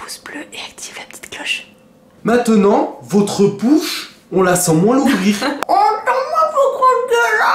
pouce bleu et active la petite cloche. Maintenant, votre bouche, on la sent moins l'ouvrir. Oh non, moi faut qu'on gueule là.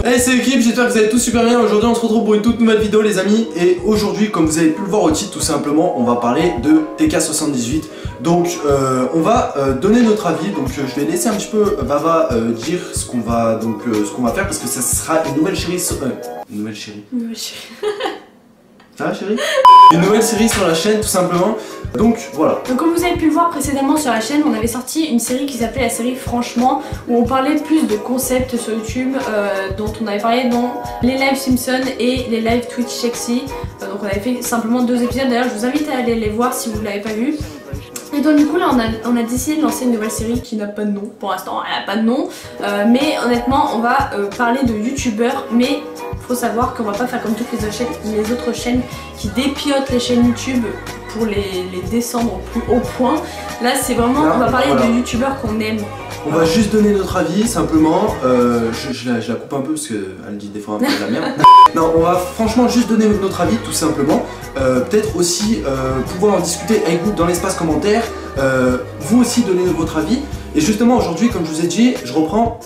Hey, c'est l'équipe, j'espère que vous allez tous super bien. Aujourd'hui on se retrouve pour une toute nouvelle vidéo les amis. Et aujourd'hui, comme vous avez pu le voir au titre, tout simplement, on va parler de TK78. Donc on va donner notre avis. Donc je vais laisser un petit peu Vava dire ce qu'on va faire, parce que ça sera une nouvelle série une nouvelle série. Ça va chérie? Une nouvelle série sur la chaîne tout simplement. Donc voilà. Donc comme vous avez pu le voir précédemment sur la chaîne, on avait sorti une série qui s'appelait la série Franchement, où on parlait plus de concepts sur YouTube, dont on avait parlé dans les lives Simpson et les lives Twitch Sexy. Donc on avait fait simplement 2 épisodes, d'ailleurs je vous invite à aller les voir si vous ne l'avez pas vu. Et donc du coup là on a décidé de lancer une nouvelle série qui n'a pas de nom, pour l'instant elle n'a pas de nom, mais honnêtement on va parler de youtubeurs, mais faut savoir qu'on va pas faire comme toutes les autres chaînes qui dépiotent les chaînes YouTube pour les descendre au plus haut point. Là c'est vraiment, on va parler de youtubeurs qu'on aime. On va juste donner notre avis simplement, je la coupe un peu parce qu'elle dit des fois un peu de la merde. Non, on va franchement juste donner notre avis tout simplement. Peut-être aussi pouvoir en discuter avec vous dans l'espace commentaire, vous aussi donner votre avis. Et justement aujourd'hui, comme je vous ai dit, je reprends,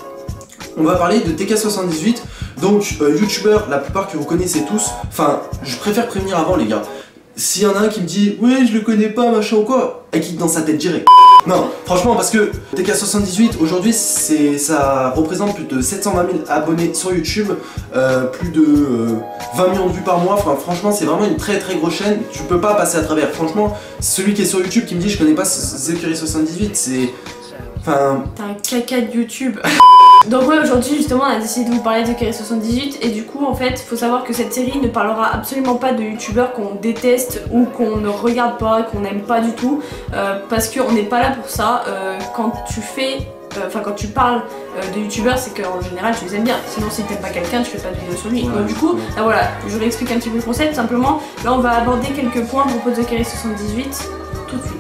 on va parler de TK78. Donc youtubeur, la plupart que vous connaissez tous, enfin je préfère prévenir avant les gars. S'il y en a un qui me dit ouais je le connais pas machin ou quoi, et qui dans sa tête direct. Non, franchement, parce que TK78 aujourd'hui ça représente plus de 720 000 abonnés sur YouTube, plus de 20 millions de vues par mois. Enfin franchement c'est vraiment une très grosse chaîne, tu peux pas passer à travers. Franchement, celui qui est sur YouTube qui me dit je connais pas Zekiri78, c'est... Enfin... T'as un caca de YouTube. Donc ouais, aujourd'hui justement on a décidé de vous parler de Zekiri78, et du coup en fait faut savoir que cette série ne parlera absolument pas de youtubeurs qu'on déteste ou qu'on ne regarde pas, qu'on n'aime pas du tout, parce qu'on n'est pas là pour ça. Quand tu fais, quand tu parles de youtubeurs, c'est qu'en général tu les aimes bien, sinon si t'aimes pas quelqu'un tu fais pas de vidéo sur lui. Ouais, donc du coup, là voilà, je réexplique un petit peu le concept simplement. Là on va aborder quelques points à propos de Zekiri78 tout de suite.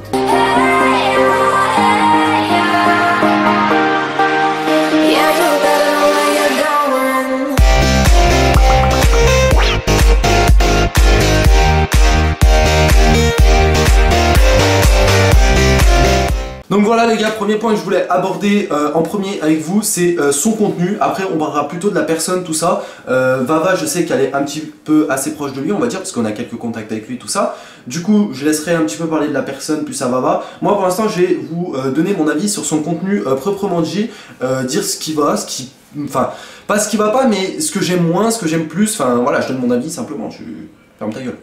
Donc voilà les gars, premier point que je voulais aborder en premier avec vous, c'est son contenu. Après on parlera plutôt de la personne, tout ça. Vava, je sais qu'elle est un petit peu assez proche de lui, on va dire, parce qu'on a quelques contacts avec lui, tout ça. Du coup, je laisserai un petit peu parler de la personne plus à Vava. Moi pour l'instant, je vais vous donner mon avis sur son contenu proprement dit, dire ce qui va, ce qui... Enfin, pas ce qui va pas, mais ce que j'aime moins, ce que j'aime plus. Enfin voilà, je donne mon avis simplement, tu fermes ta gueule.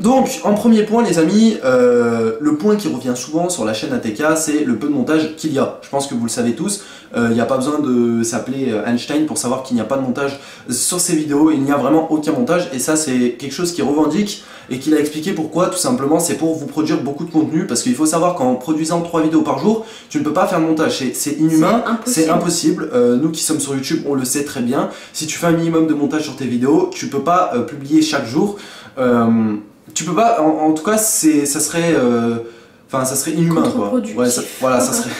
Donc en premier point les amis, le point qui revient souvent sur la chaîne ATK, c'est le peu de montage qu'il y a. Je pense que vous le savez tous, il n'y a pas besoin de s'appeler Einstein pour savoir qu'il n'y a pas de montage sur ses vidéos. Il n'y a vraiment aucun montage, et ça c'est quelque chose qu'il revendique et qu'il a expliqué pourquoi. Tout simplement c'est pour vous produire beaucoup de contenu, parce qu'il faut savoir qu'en produisant 3 vidéos par jour, tu ne peux pas faire de montage, c'est inhumain, c'est impossible. Nous qui sommes sur YouTube on le sait très bien, si tu fais un minimum de montage sur tes vidéos, tu peux pas publier chaque jour. Tu peux pas, en tout cas, ça serait inhumain quoi. Ouais, voilà, ça serait.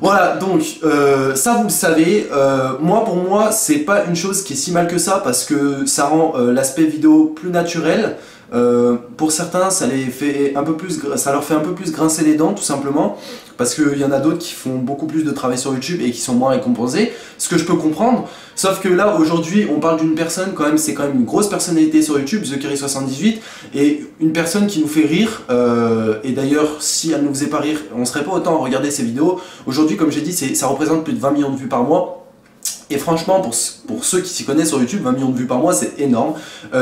Voilà, donc ça vous le savez. Moi, pour moi, c'est pas une chose qui est si mal que ça, parce que ça rend l'aspect vidéo plus naturel. Pour certains, ça leur fait un peu plus grincer les dents, tout simplement, parce qu'il y en a d'autres qui font beaucoup plus de travail sur YouTube et qui sont moins récompensés, ce que je peux comprendre. Sauf que là aujourd'hui on parle d'une personne, quand même, c'est quand même une grosse personnalité sur YouTube, Zekiri78, et une personne qui nous fait rire, et d'ailleurs si elle ne nous faisait pas rire, on serait pas autant à regarder ses vidéos. Aujourd'hui, comme j'ai dit, ça représente plus de 20 millions de vues par mois. Et franchement, pour ceux qui s'y connaissent sur YouTube, 20 millions de vues par mois, c'est énorme.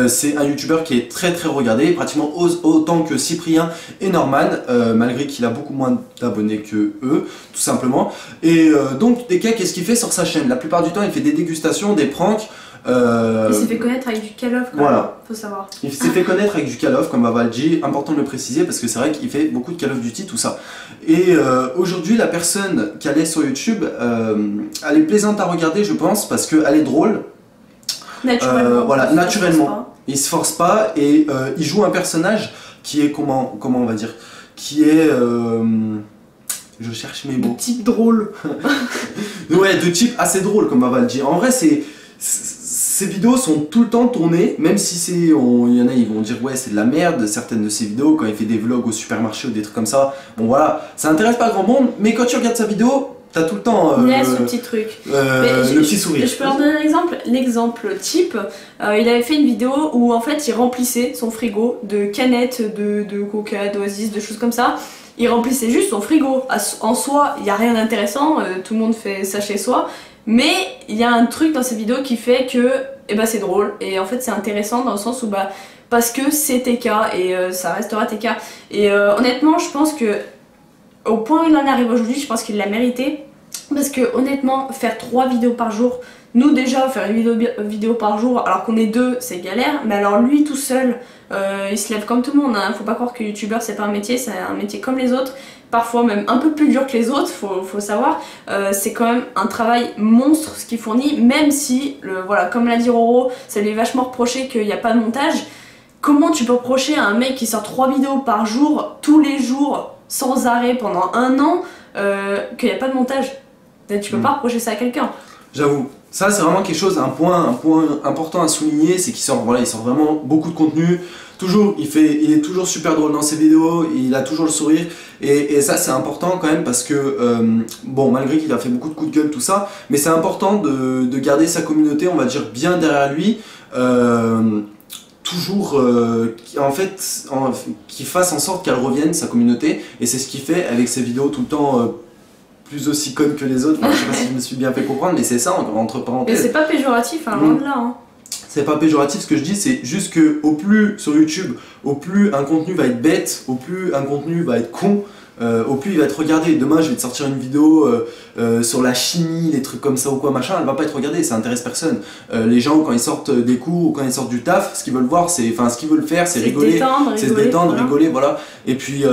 C'est un youtubeur qui est très regardé, pratiquement autant que Cyprien et Norman, malgré qu'il a beaucoup moins d'abonnés que eux, tout simplement. Et donc, TK, qu'est-ce qu'il fait sur sa chaîne? La plupart du temps, il fait des dégustations, des pranks. Il s'est fait connaître avec du Call of, voilà. Faut savoir. Il s'est fait connaître avec du Call of, comme Vava le dit, important de le préciser, parce que c'est vrai qu'il fait beaucoup de Call of Duty, tout ça. Et aujourd'hui, la personne qui allait sur YouTube, elle est plaisante à regarder, je pense, parce qu'elle est drôle. Naturellement. Voilà, naturellement. Il se force pas, et il joue un personnage qui est, comment on va dire, qui est Je cherche mes De mots. type drôle. Ouais, de type assez drôle, comme Ava le dit. En vrai, ces vidéos sont tout le temps tournées, même si il y en a, ils vont dire ouais, c'est de la merde, certaines de ces vidéos, quand il fait des vlogs au supermarché ou des trucs comme ça. Bon voilà, ça intéresse pas grand monde, mais quand tu regardes sa vidéo, t'as tout le temps Il y a ce petit truc. le petit sourire. Je peux leur donner un exemple. L'exemple type, il avait fait une vidéo où en fait il remplissait son frigo de canettes de Coca, d'Oasis, de choses comme ça. Il remplissait juste son frigo. En soi, il n'y a rien d'intéressant, tout le monde fait ça chez soi. Mais il y a un truc dans cette vidéo qui fait que eh ben, c'est drôle. Et en fait c'est intéressant dans le sens où bah, parce que c'est TK et ça restera TK. Et honnêtement je pense que au point où il en arrive aujourd'hui, je pense qu'il l'a mérité. Parce que honnêtement, faire 3 vidéos par jour, nous déjà faire une vidéo par jour alors qu'on est 2, c'est galère. Mais alors lui tout seul, il se lève comme tout le monde, hein. Faut pas croire que youtubeur c'est pas un métier, c'est un métier comme les autres. Parfois même un peu plus dur que les autres, faut savoir. C'est quand même un travail monstre ce qu'il fournit, même si, voilà, comme l'a dit Roro, ça lui est vachement reproché qu'il n'y a pas de montage. Comment tu peux reprocher à un mec qui sort 3 vidéos par jour, tous les jours, sans arrêt pendant 1 an, qu'il n'y a pas de montage? Tu peux pas reprocher ça à quelqu'un. J'avoue, ça c'est vraiment quelque chose, un point important à souligner, c'est qu'il sort, voilà, il sort vraiment beaucoup de contenu. Toujours, il est toujours super drôle dans ses vidéos, il a toujours le sourire, et ça c'est important quand même parce que, bon, malgré qu'il a fait beaucoup de coups de gueule, tout ça, mais c'est important de garder sa communauté, on va dire, bien derrière lui, toujours, en fait, qu'il fasse en sorte qu'elle revienne, sa communauté, et c'est ce qu'il fait avec ses vidéos tout le temps plus aussi connes que les autres, enfin, je sais pas si je me suis bien fait comprendre, mais c'est ça, entre parenthèses. Mais c'est pas péjoratif, hein, loin de là. Hein. C'est pas péjoratif, ce que je dis, c'est juste que au plus sur YouTube, au plus un contenu va être bête, au plus un contenu va être con, au plus il va être regardé. Demain je vais te sortir une vidéo sur la chimie, des trucs comme ça ou quoi machin, elle va pas être regardée, ça intéresse personne. Les gens quand ils sortent des cours ou quand ils sortent du taf, ce qu'ils veulent voir, c'est, enfin ce qu'ils veulent faire, c'est rigoler, c'est se détendre, voilà. Rigoler, voilà. Et puis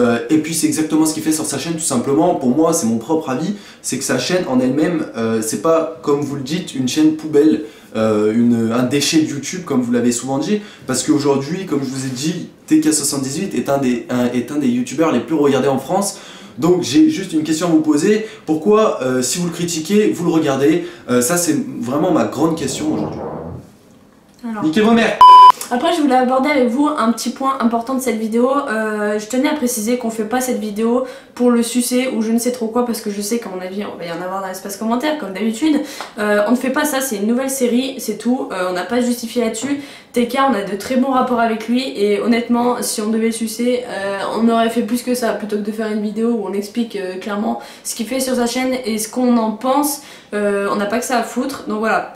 c'est exactement ce qu'il fait sur sa chaîne tout simplement. Pour moi, c'est mon propre avis, c'est que sa chaîne en elle-même, c'est pas comme vous le dites une chaîne poubelle. Un déchet de YouTube comme vous l'avez souvent dit, parce qu'aujourd'hui comme je vous ai dit, TK78 est un des youtubeurs les plus regardés en France. Donc j'ai juste une question à vous poser, pourquoi si vous le critiquez, vous le regardez? Ça c'est vraiment ma grande question aujourd'hui. Niquez vos mères. Après je voulais aborder avec vous un petit point important de cette vidéo. Je tenais à préciser qu'on fait pas cette vidéo pour le sucer ou je ne sais trop quoi, parce que je sais qu'à mon avis on va y en avoir dans l'espace commentaire comme d'habitude. On ne fait pas ça, c'est une nouvelle série, c'est tout, on n'a pas justifié là-dessus. TK, on a de très bons rapports avec lui et honnêtement si on devait le sucer, on aurait fait plus que ça plutôt que de faire une vidéo où on explique clairement ce qu'il fait sur sa chaîne et ce qu'on en pense. On n'a pas que ça à foutre, donc voilà.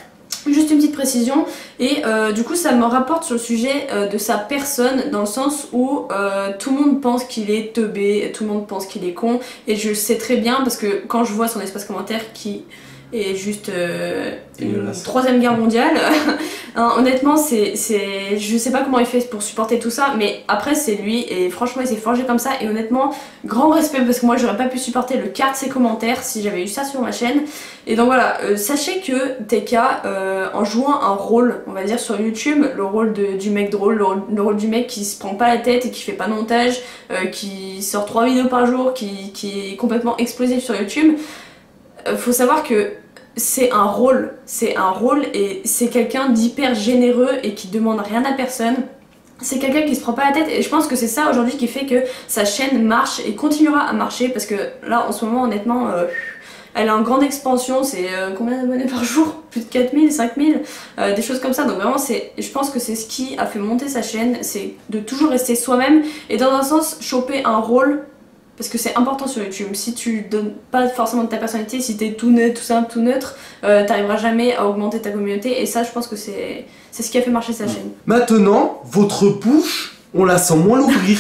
Juste une petite précision et du coup ça me rapporte sur le sujet de sa personne, dans le sens où tout le monde pense qu'il est teubé, tout le monde pense qu'il est con, et je sais très bien parce que quand je vois son espace commentaire qui est juste une 3e guerre mondiale, hein, honnêtement je sais pas comment il fait pour supporter tout ça, mais après c'est lui et franchement il s'est forgé comme ça, et honnêtement grand respect parce que moi j'aurais pas pu supporter le quart de ses commentaires si j'avais eu ça sur ma chaîne. Et donc voilà, sachez que TK en jouant un rôle, on va dire sur YouTube, le rôle du mec drôle, le rôle du mec qui se prend pas la tête et qui fait pas de montage, qui sort 3 vidéos par jour, qui est complètement explosif sur YouTube, faut savoir que c'est un rôle et c'est quelqu'un d'hyper généreux et qui demande rien à personne. C'est quelqu'un qui se prend pas la tête et je pense que c'est ça aujourd'hui qui fait que sa chaîne marche et continuera à marcher, parce que là en ce moment honnêtement elle est en grande expansion, c'est combien d'abonnés par jour? Plus de 4000, 5000, des choses comme ça. Donc vraiment je pense que c'est ce qui a fait monter sa chaîne, c'est de toujours rester soi-même et dans un sens choper un rôle. Parce que c'est important sur YouTube, si tu donnes pas forcément de ta personnalité, si t'es tout net, tout simple, tout neutre, t'arriveras jamais à augmenter ta communauté, et ça je pense que c'est ce qui a fait marcher sa chaîne. Maintenant, votre bouche, on la sent moins l'ouvrir.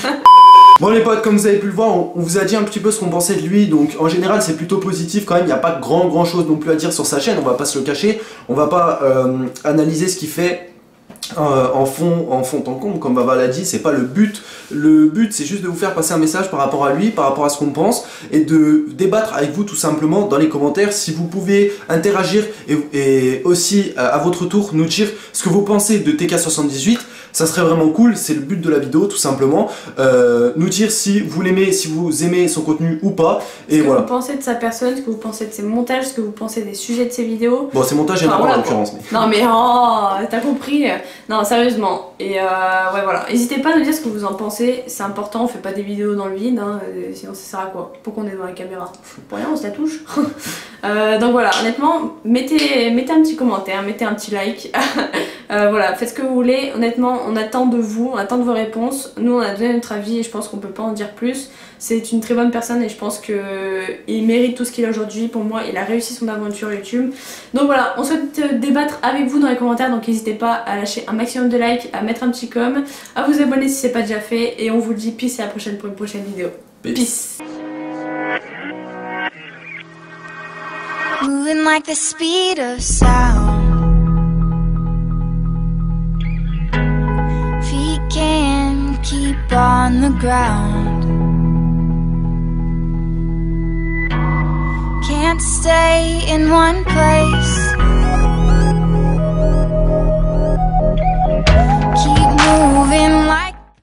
Bon les potes, comme vous avez pu le voir, on vous a dit un petit peu ce qu'on pensait de lui, donc en général c'est plutôt positif quand même, il n'y a pas grand chose non plus à dire sur sa chaîne, on va pas se le cacher, on va pas analyser ce qu'il fait. En fond en comble, comme Baba l'a dit, c'est pas le but. Le but c'est juste de vous faire passer un message par rapport à lui, par rapport à ce qu'on pense, et de débattre avec vous tout simplement dans les commentaires. Si vous pouvez interagir et aussi à votre tour nous dire ce que vous pensez de TK78, ça serait vraiment cool, c'est le but de la vidéo tout simplement. Nous dire si vous l'aimez, si vous aimez son contenu ou pas. Et voilà. Ce que vous pensez de sa personne, ce que vous pensez de ses montages, ce que vous pensez des sujets de ses vidéos. Bon, ces montages, il y en a pas en l'occurrence. Mais... Non mais oh, t'as compris. Non, sérieusement. Et ouais voilà. N'hésitez pas à nous dire ce que vous en pensez, c'est important, on fait pas des vidéos dans le vide, hein, sinon ça sert à quoi? Pourquoi on est devant la caméra? Pour rien, on se la touche. Donc voilà, honnêtement, mettez un petit commentaire, mettez un petit like. Voilà, faites ce que vous voulez. Honnêtement, on attend de vous, on attend de vos réponses. Nous, on a donné notre avis et je pense qu'on peut pas en dire plus. C'est une très bonne personne et je pense qu'il mérite tout ce qu'il a aujourd'hui. Pour moi, il a réussi son aventure YouTube. Donc voilà, on souhaite débattre avec vous dans les commentaires. Donc n'hésitez pas à lâcher un maximum de likes, à mettre un petit com, à vous abonner si c'est pas déjà fait. Et on vous dit peace et à la prochaine pour une prochaine vidéo. Peace. Moving like the speed of sound. Feet can't keep on the ground. Can't stay in one place.